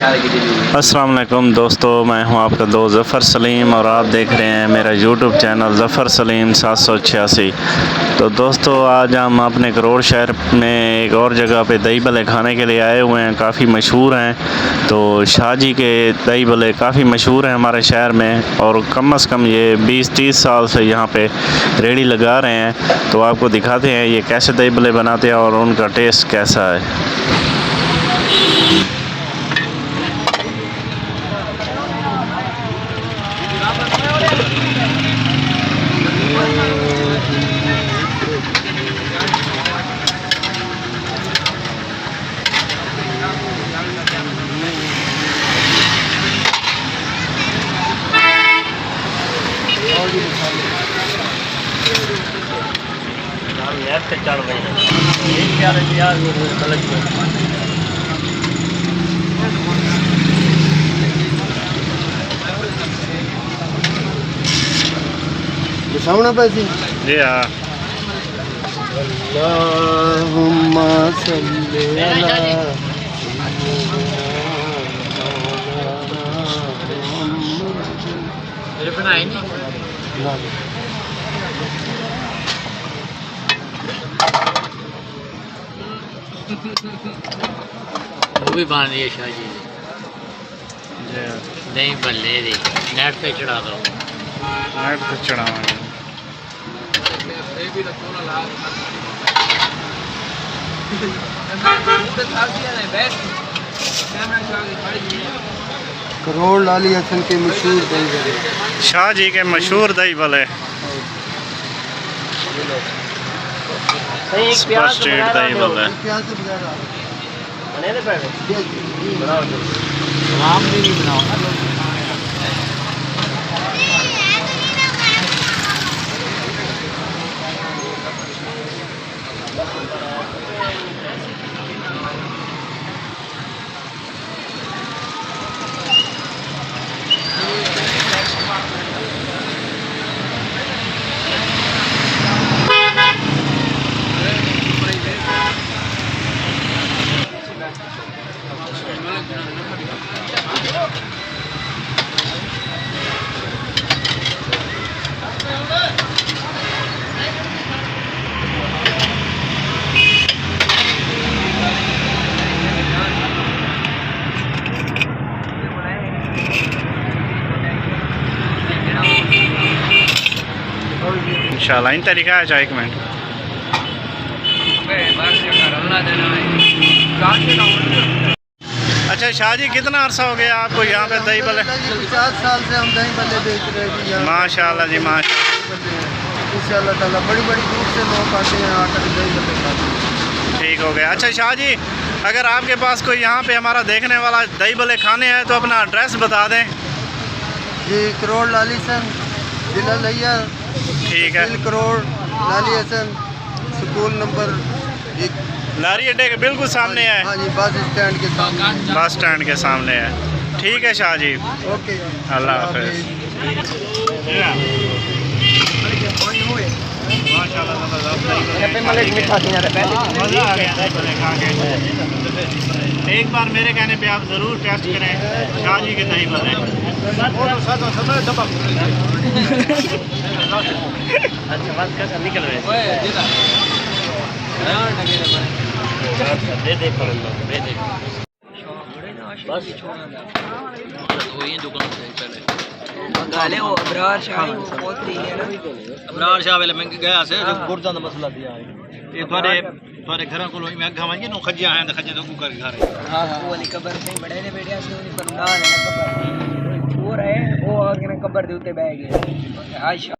अस्सलाम वालेकुम दोस्तों, मैं हूं आपका दोस्त ज़फ़र सलीम और आप देख रहे हैं मेरा यूट्यूब चैनल ज़फ़र सलीम 786। तो दोस्तों, आज हम अपने करोड़ शहर में एक और जगह पे दही भल्ले खाने के लिए आए हुए हैं। काफ़ी मशहूर हैं। तो शाहजी के दही भल्ले काफ़ी मशहूर हैं हमारे शहर में और कम से कम ये 20-30 साल से यहाँ पे रेहड़ी लगा रहे हैं। तो आपको दिखाते हैं ये कैसे दही भल्ले बनाते हैं और उनका टेस्ट कैसा है। बिछावना पैसे जी हाँ। अल्लाहुम्मा सल्ली अला वो भी बन रही है शाहजी दही भल्ले दी नेट पे चढ़ा दो। नेट पे चढ़ावा करोड़ लाली हसन के मशहूर दही भल्ले, शाह जी के मशहूर दही भल्ले, सुपर स्ट्रीट दही भल्ले। इंशाल्लाह इन तरीका है। चाहे एक मिनट। अच्छा शाह जी, कितना अरसा हो गया आपको यहाँ पे दही भल्ले? 50 साल से हम दही भल्ले बेच रहे हैं। माशाल्लाह जी माशाल्लाह। इंशाल्लाह ताला बड़ी बड़ी दूर से लोग आते हैं, आकर दही भल्ले खाते हैं। ठीक हो गया। अच्छा शाह जी, अगर आपके पास कोई यहाँ पे हमारा देखने वाला दही भल्ले खाने हैं तो अपना एड्रेस बता दें। जी, करोड़ लाली हसन जिला लिया, ठीक है। करोड़ लाली हसन स्कूल नंबर 1, लारी अड्डे के बिल्कुल सामने है। हाँ जी, बस स्टैंड के सामने। बस स्टैंड के सामने है। ठीक है शाह जी, ओके, अल्लाह हाफिज़। एक बार मेरे कहने पे आप ज़रूर टेस्ट करें शाह जी के दही भल्ले। निकल अबरार शाह वाले मैं गया से गुर्दा दा मसला दिया ये थोड़े घरों को मैं खावांगे नो खजिया हैं खजे तो कुकर घर हां वो वाली कब्र से बड़े ने बैठा से उन्हें पर ना कब्र वो रहे वो आगे कब्र दे उते बैठ गए।